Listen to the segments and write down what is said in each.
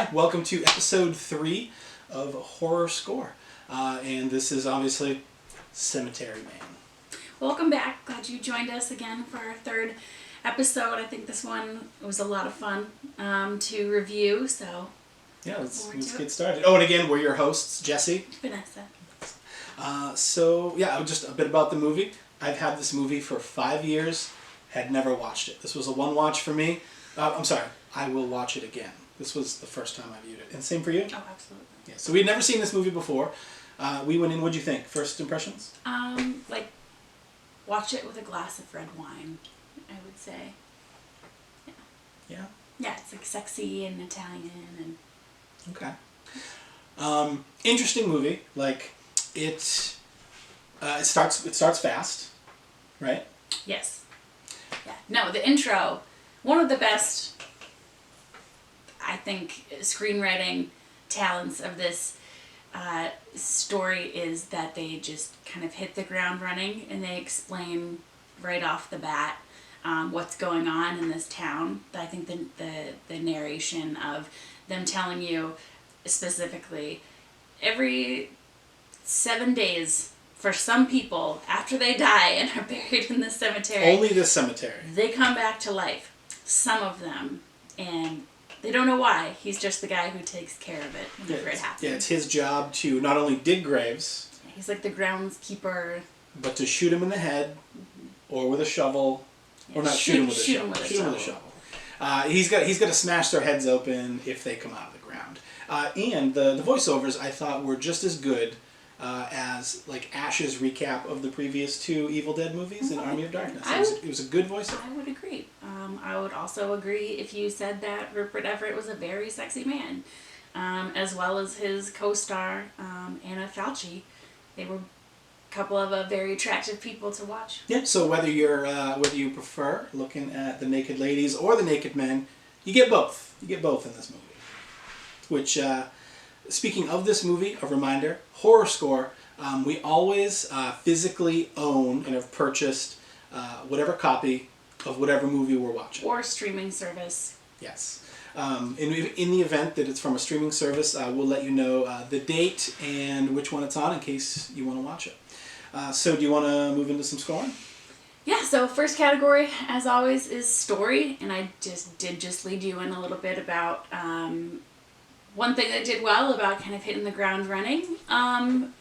Yeah, welcome to episode 3 of Horror Score. And this is obviously Cemetery Man. Welcome back. Glad you joined us again for our third episode. I think this one was a lot of fun to review, so... Yeah, let's get started. Oh, and again, we're your hosts, Jesse. Vanessa. Just a bit about the movie. I've had this movie for 5 years, had never watched it. This was a one watch for me. I'm sorry, I will watch it again. This was the first time I viewed it. And same for you? Oh, absolutely. Yeah, so we'd never seen this movie before. We went in, what'd you think? First impressions? Watch it with a glass of red wine, I would say. Yeah. Yeah? Yeah, it's like sexy and Italian and... Okay. Interesting movie. It starts fast, right? Yes. Yeah. No, the intro, one of the best, I think, screenwriting talents of this story is that they just kind of hit the ground running and they explain right off the bat what's going on in this town. I think the narration of them telling you specifically every 7 days for some people after they die and are buried in this cemetery. Only this cemetery. They come back to life. Some of them. And they don't know why. He's just the guy who takes care of it whenever it happens. Yeah, it's his job to not only dig graves. He's like the groundskeeper. But to shoot him in the head or with a shovel. Yeah, or not shoot him with a shovel. Shoot him with a shovel. He's got to smash their heads open if they come out of the ground. And the voiceovers I thought were just as good as Ash's recap of the previous 2 Evil Dead movies in Army of Darkness. It was a good voiceover. I would agree. I would also agree if you said that Rupert Everett was a very sexy man, as well as his co-star Anna Falchi. They were a couple of very attractive people to watch. Yeah. So whether you prefer looking at the naked ladies or the naked men, you get both. You get both in this movie. Which, speaking of this movie, a reminder: Horror Score. We always physically own and have purchased whatever copy of whatever movie we're watching. Or streaming service. Yes. In the event that it's from a streaming service, we'll let you know the date and which one it's on in case you want to watch it. So do you want to move into some scoring? Yeah, so first category, as always, is story. And I did lead you in a little bit about one thing that did well about kind of hitting the ground running. And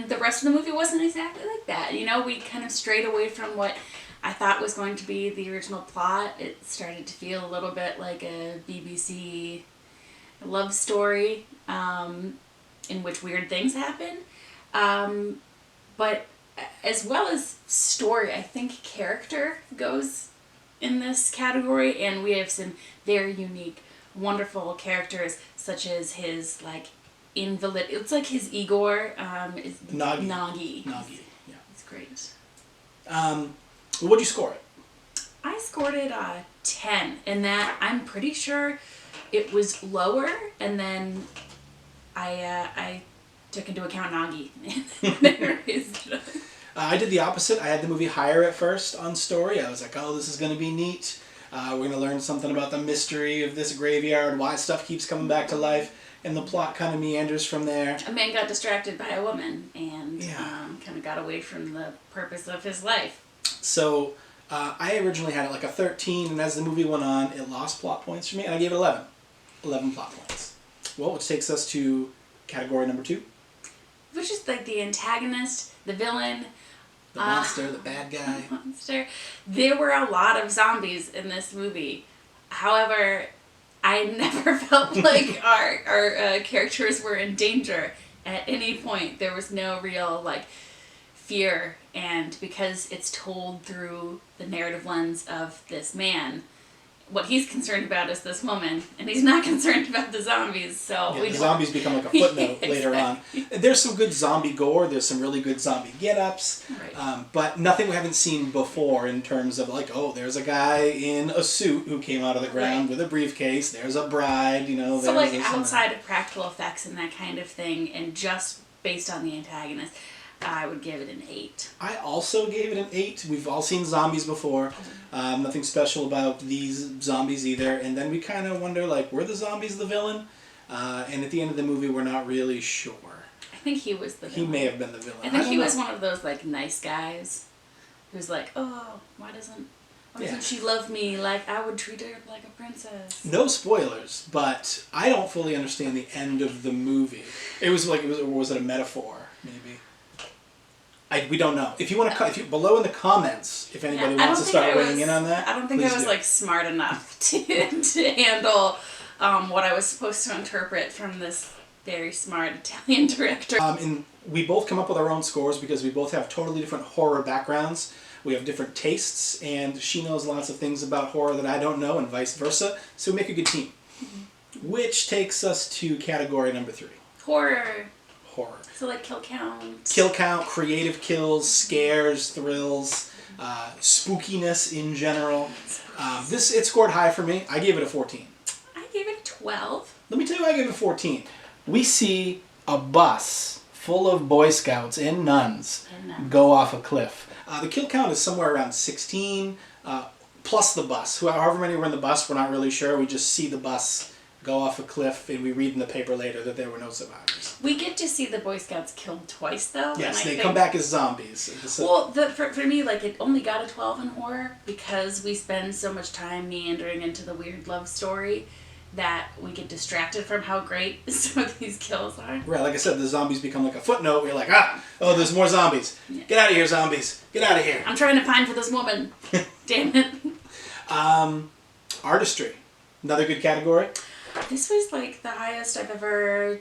the rest of the movie wasn't exactly like that. You know, we kind of strayed away from what I thought was going to be the original plot. It started to feel a little bit like a BBC love story in which weird things happen. But as well as story, I think character goes in this category. And we have some very unique, wonderful characters, such as his, invalid... It's like his Igor. Is Nagi. Yeah. It's great. What'd you score it? I scored it 10, and that I'm pretty sure it was lower, and then I took into account Nagi. I did the opposite. I had the movie higher at first on story. I was like, oh, this is going to be neat. We're going to learn something about the mystery of this graveyard, why stuff keeps coming back to life, and the plot kind of meanders from there. A man got distracted by a woman and kind of got away from the purpose of his life. So I originally had it a 13, and as the movie went on, it lost plot points for me, and I gave it 11. 11 plot points. Well, which takes us to category number 2. Which is the antagonist, the villain. The monster, the bad guy. The monster. There were a lot of zombies in this movie. However, I never felt like our characters were in danger at any point. There was no real, fear. And because it's told through the narrative lens of this man, what he's concerned about is this woman, and he's not concerned about the zombies. So the zombies become a footnote later on. There's some good zombie gore. There's some really good zombie get-ups, right. But nothing we haven't seen before in terms of there's a guy in a suit who came out of the ground with a briefcase. There's a bride, So outside of practical effects and that kind of thing, and just based on the antagonist, I would give it an 8. I also gave it an 8. We've all seen zombies before. Nothing special about these zombies either. And then we kind of wonder, like, were the zombies the villain? And at the end of the movie, we're not really sure. I think he was the villain. He may have been the villain. I think he was one of those, like, nice guys who's like, oh, why doesn't she love me like I would treat her like a princess? No spoilers, but I don't fully understand the end of the movie. It was like, or was it a metaphor, maybe? We don't know. If you want to, below in the comments, if anybody wants to start weighing in on that, I don't think I was like smart enough to handle what I was supposed to interpret from this very smart Italian director. And we both come up with our own scores because we both have totally different horror backgrounds. We have different tastes, and she knows lots of things about horror that I don't know, and vice versa. So we make a good team. Mm-hmm. Which takes us to category number 3. Horror. So like kill count. Kill count, creative kills, scares, thrills, spookiness in general. It scored high for me. I gave it a 14. I gave it a 12. Let me tell you why I gave it a 14. We see a bus full of Boy Scouts and nuns go off a cliff. The kill count is somewhere around 16, plus the bus. However many were in the bus, we're not really sure. We just see the bus go off a cliff, and we read in the paper later that there were no survivors. We get to see the Boy Scouts killed twice, though. Yes, they come back as zombies. Well, for me, like, it only got a 12 in horror because we spend so much time meandering into the weird love story that we get distracted from how great some of these kills are. Right, like I said, the zombies become like a footnote. You're like, there's more zombies. Yeah. Get out of here, zombies. Get out of here. I'm trying to pine for this woman. Damn it. Artistry. Another good category. This was like the highest I've ever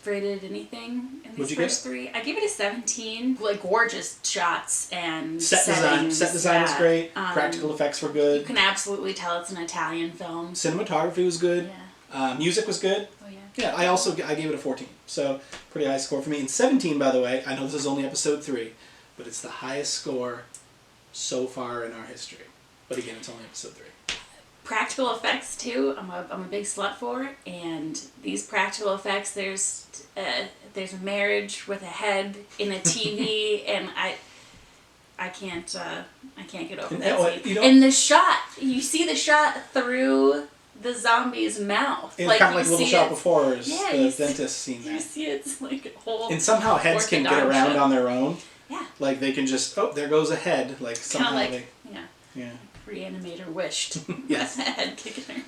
rated anything in these first 3. I gave it a 17. Like, gorgeous shots and set design was great. Practical effects were good. You can absolutely tell it's an Italian film. Cinematography was good. Yeah. Music was good. Oh yeah. Yeah, I gave it a 14. So pretty high score for me. And 17, by the way, I know this is only episode 3, but it's the highest score so far in our history. But again, it's only episode 3. Practical effects too. I'm a big slut for, and these practical effects. There's a marriage with a head in a TV, and I can't get over that scene. And the shot, you see the shot through the zombie's mouth. It's kind of like Little Shop of Horrors, the dentist scene there. You see it's like a whole. And somehow heads can get around on their own. Yeah. Like they can just there goes a head. Like somehow yeah. Reanimator wished. Yes. Head kicking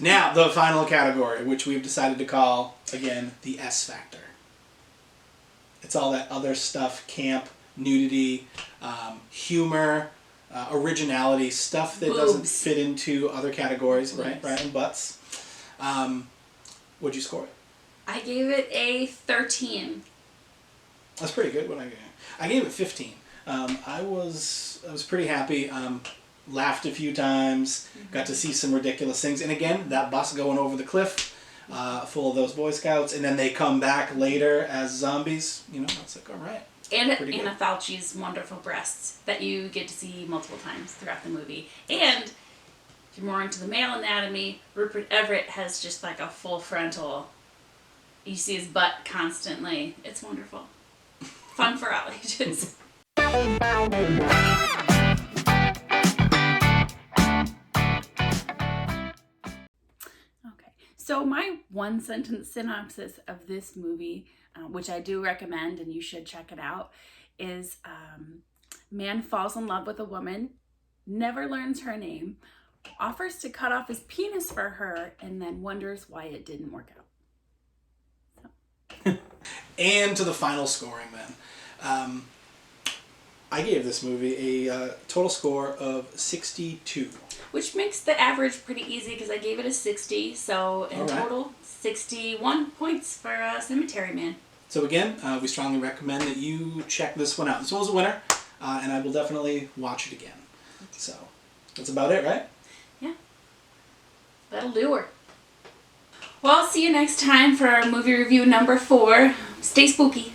Now, the final category, which we've decided to call, again, the S factor. It's all that other stuff, camp, nudity, humor, originality, stuff that doesn't fit into other categories, right, and butts. What'd you score it? I gave it a 13. That's pretty good. What I gave it 15. I was pretty happy. Laughed a few times. Got to see some ridiculous things. And again, that bus going over the cliff, full of those Boy Scouts, and then they come back later as zombies. It's like, all right. And Anna Fauci's wonderful breasts that you get to see multiple times throughout the movie. And if you're more into the male anatomy, Rupert Everett has just like a full frontal. You see his butt constantly. It's wonderful. Fun for all ages. So my one sentence synopsis of this movie, which I do recommend and you should check it out, is man falls in love with a woman, never learns her name, offers to cut off his penis for her, and then wonders why it didn't work out. So. And to the final scoring then. I gave this movie a total score of 62. Which makes the average pretty easy because I gave it a 60. So in total, 61 points for Cemetery Man. So again, we strongly recommend that you check this one out. This one was a winner, and I will definitely watch it again. So that's about it, right? Yeah. That'll do her. Well, I'll see you next time for movie review number 4. Stay spooky.